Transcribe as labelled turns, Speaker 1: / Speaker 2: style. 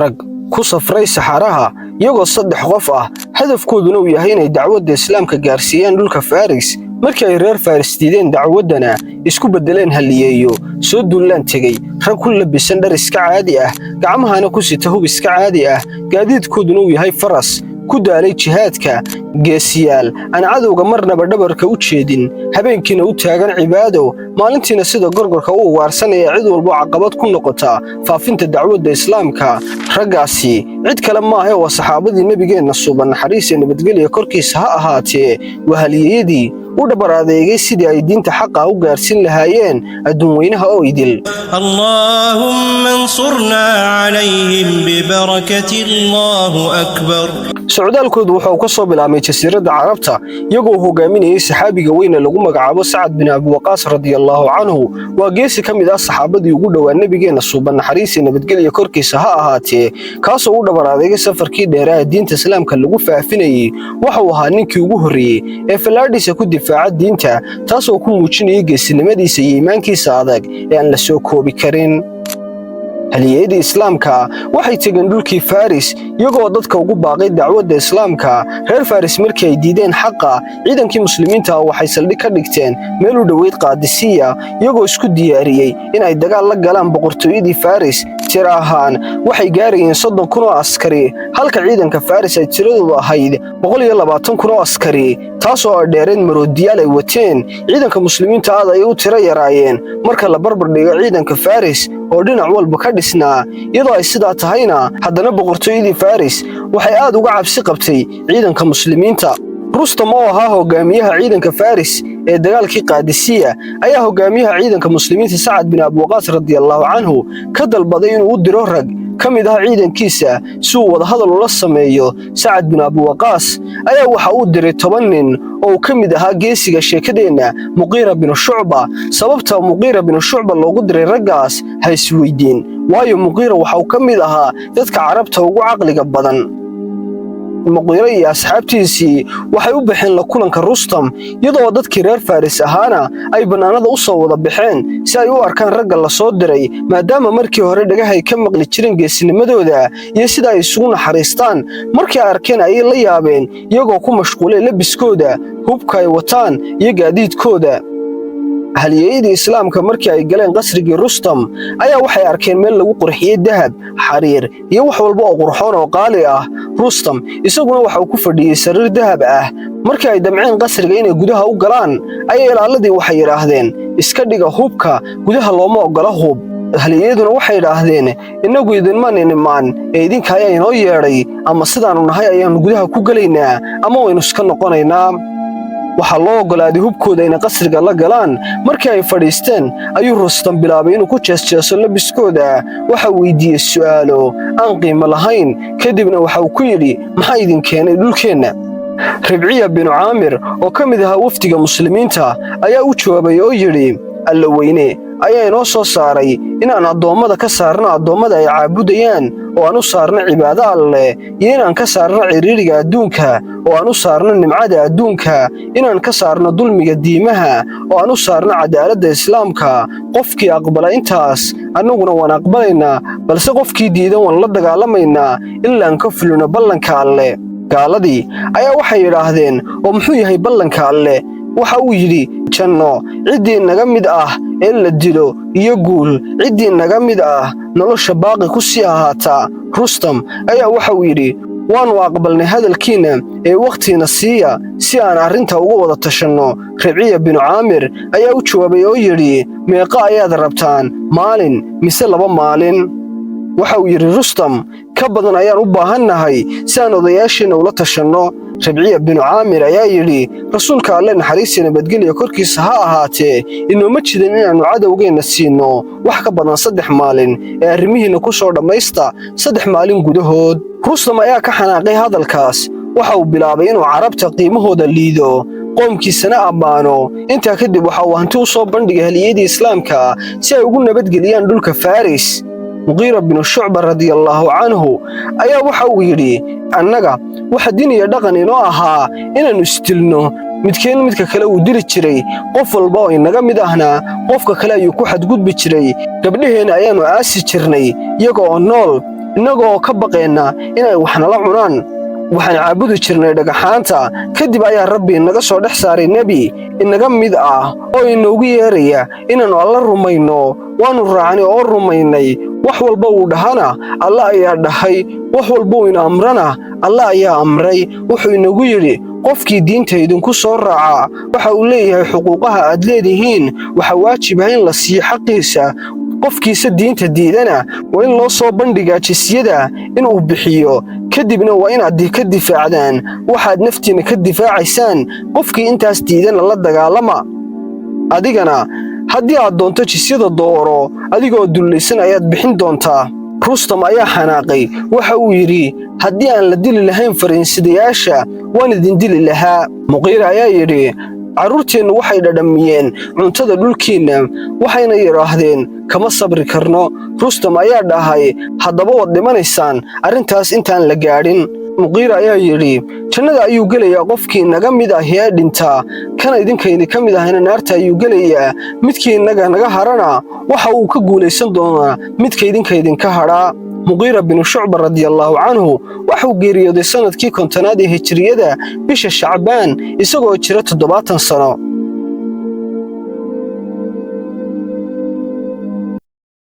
Speaker 1: rag ku safray saxaraha iyagoo 3 qof ah hadafkooduna uu yahay inay dacwadda islaamka gaarsiiyaan dhulka Faris markii ay reer Faris diideen dacwadana isku bedeleen haliyeeyo soo duulaan tagay rag ku labisan dhar iska caadi ah gacmahana ku sita hub iska caadi ah gaadiidkooduna uu yahay faras ku daalay jihaadka geesiyaal aan cadowga marnaba dhabarka u jeedin habeenkiina u taagan cibaado maalintiina sida gorgorka u waarsanaya cid walba caqabad ku noqota faafinta dacwadda islaamka raggaasi cid kale ma aha oo saxaabadii nabigeena suuban naxariis iyo nabadgelyo korkiisa ha ahaatee wahaliyadii u dhabar adeegay sidii ay diinta xaqa u gaarsin lahaayeen adduun weynaha oo idil
Speaker 2: Allahumma ansurna alayhim bi barakati Allahu akbar
Speaker 1: socdaalkoodu wuxuu ka soo bilaabmay jasiiradda Carabta iyagoo hogaaminayay saxaabiga weyn lagu magacaabo Sa'ad bin Abi Waqqas radiyallahu anhu waa geesi kamid ah saxaabadii ugu dhawaa nabigeena suuban naxariis iyo nabadgelyo korkiisa ha ahaatee kaasoo u dhabar adeegay safarkii dheeraha diinta islaamka lagu faafinayay waxa uu ahaa ninkii ugu horeeyay ee falaadhiisa ku difaaca diinta taasoo ku muujinayay geesinimadiisa iyo iimaankiisa adag ee aan la soo koobi karin haliyadii islaamka waxay tageen dhulkii Faris iyagoo dadka ugu baaqay dacwadda islaamka reer Faris markii ay diideen xaqa ciidankii muslimiinta waxay saldhig ka dhigteen meel u dhaweyd Qaadisiya iyagoo isku diyaariyay in ay dagaal la galaan boqortooyadii Faris tir ahaan waxay gaarayeen 30,000 oo askari halka ciidanka Faris ay tiradoodu ahayd 120,000 oo askari taasoo dheereen maroodiyaal ay wateen ciidanka muslimiinta aad ay u tiro yaraayeen marka la barbar dhigo ciidanka Faris oo dhinac walba ka dhisnaa iyadoo ay sidaa tahayna haddana boqortooyadii Faris waxay aad uga cabsi qabtay ciidanka muslimiinta Rustam oo ahaa hogaamiyaha ciidanka Faris ee dagaalkii Qaadisiya ayaa hogaamiyaha ciidanka muslimiinta Sa'ad bin Abi Waqqas radiyallahu anhu ka dalbaday inuu u diro rag kamid ah ciidankiisa si uu wada hadal ula sameeyo Sa'ad bin Abi Waqqas ayaa waxa uu diray 10 nin oo kamid ahaa geesiga sheekadeena Mughira bin Shu'ba sababta Mughira bin Shu'ba loogu diray raggaas ha isweydiin waayo Mughira waxa uu kamid ahaa dadka Carabta ugu caqliga badan Mughira iyo asxaabtiisii waxay u baxeen la kulanka Rustam iyadoo dadkii reer Faris ahaana ay banaanada u soo wada baxeen si ay u arkaan ragga la soo diray maadaama markii hore dhagahay ka maqli jireen geesinimadooda iyo sida ay isugu naxariistaan markii arkeen ay la yaabeen iyagoo ku mashquulay labiskooda hubka ay wataan iyo gaadiidkooda haliyadii islaamka markii ay galeen qasrigii Rustam ayaa waxay arkeen meel lagu qurxiyay dahab xariir iyo wax walba oo qurxoon oo qaali ah Rustam isaguna waxa uu ku fadhiyay sariir dahab ah markii ay damceen qasriga inay gudaha u galaan ayay ilaaladii waxay yiraahdeen iska dhiga hubka gudaha looma ogola hub haliyaduna waxay yiraahdeen inagu idinma nimaan ee idinka ayaa inoo yeeray ama sidaanu nahay ayaan gudaha ku galaynaa ama waynu iska noqonaynaa waxa loo ogolaaday hubkooda inay qasriga la galaan markii ay fadhiisteen ayuu Rustam bilaabay inuu ku jeesjeeso labiskooda waxa weydiiyay su'aalo aan qiimo lahayn kadibna waxa uu ku yiri maxay idin keenay dhulkeena Ribciya bin Aamir oo kamid ah wafdiga muslimiinta ayaa u jawaabay oo yiri alla weyne ayaa inoo soo saaray inaan adoomada ka saarno adoomada ay caabudayaan oo aan u saarno cibaado Alle iyo inaan ka saarno ciriiriga adduunka oo aan u saarno nimcada adduunka inaan ka saarno dulmiga diimaha oo aan u saarno cadaaladda islaamka qofkii aqbala intaas annaguna waan aqbalaynaa balse qofkii diidan waan la dagaalamaynaa ilaa aan ka fulino ballanka Alle gaaladii ayaa waxay yiraahdeen oo muxuu yahay ballanka Alle waxa uu yiri janno cidii naga mid ah ee la dilo iyo guul cidii naga mid ah nolosha baaqi ku sii ahaata Rustam ayaa waxa uu yiri waanu aqbalnay hadalkiina ee waqtiina siiya si aan arinta ugu wada tashanno Ribciya bin Aamir ayaa u jawaabay oo yiri meeqa ayaad rabtaan maalin mise 2 maalin waxa uu yiri Rustam ka badan ayaan u baahanahay si aan odayaashiina ula tashanno Ribciya bin Aamir ayaa yiri rasuulka Alle naxariis iyo nabadgelyo korkiisa ha ahaatee inooma jirin inaanu cadawgeena siino wax ka badan 3 maalin ee arrimihiina ku soo dhamaysta 3 maalin gudahood Rustam ayaa ka xanaaqay hadalkaas waxa uu bilaabay inuu Carabta qiimahooda liido qoomkiisana ammaano intaa kadib waxa uu hanti u soo bandhigay haliyadii islaamka si ay ugu nabadgeliyaan dhulka Faris Mughira bin Shu'ba radiyallahu anhu ayaa waxa uu yiri annaga waxa diin iyo dhaqan inoo ahaa inaanu istilno midkeen midka kale uu diri jiray qof walba oo inaga mid ahna qofka kale ayuu ku xadgudbi jiray gabdhaheena ayaanu aasi jirnay iyagoo nool innagoo ka baqayna inay wax nala cunaan. waxaan caabudi jirnay dhagaxaanta. kadib ayaa rabbi inaga soo dhex saaray nebi inaga mid ah oo inoogu yeeraya inaannu alla rumayno. waannu raacnay oo rumaynay. wax walba uu dhahana alla ayaa dhahay, wax walba uu ina amrana alla ayaa amray. wuxuu inagu yidhi qofkii diinta idinku soo raaca waxa uu leeyahay xuquuqaha aad leedihiin. waxa waajib ah in la siiyo xaqiisa. qofkiisa diinta diidana waa in loo soo bandhigaa jisyada inuu bixiyo. kadibna waa inaad ka difaacdaan waxaad naftiinna ka difaacaysaan. qofkii intaas diidana la dagaalama. adigana haddii aad doonto jisyada dooro, adigoo dullaysan ayaad bixin doontaa. rustam ayaa xanaaqay. waxa uu yidhi haddii aan la dili lahayn fariinsadayaasha waan idin dili lahaa. muqiira ayaa yidhi carruurteennu waxay dhadhamiyeen cuntada dhulkiinna, waxayna yidhaahdeen kama sabri karno. rustam ayaa dhahay haddaba waad dhimanaysaan arrintaas intaan la gaadhin. muqiira ayaa yidhi jannada ayuu gelayaa qofkii inaga mid ah ee dhintaa, kana idinkaydi ka mid ahayna naarta ayuu gelayaa. midkii innaga naga hadhana waxa uu ka guulaysan doonaa midka idinkaydinka hadhaa. muqiira binu shucba radiyallaahu canhu waxuu geeriyooday sannadkii 50aad ee hijriyada bisha shacbaan isagoo jira 70 sano.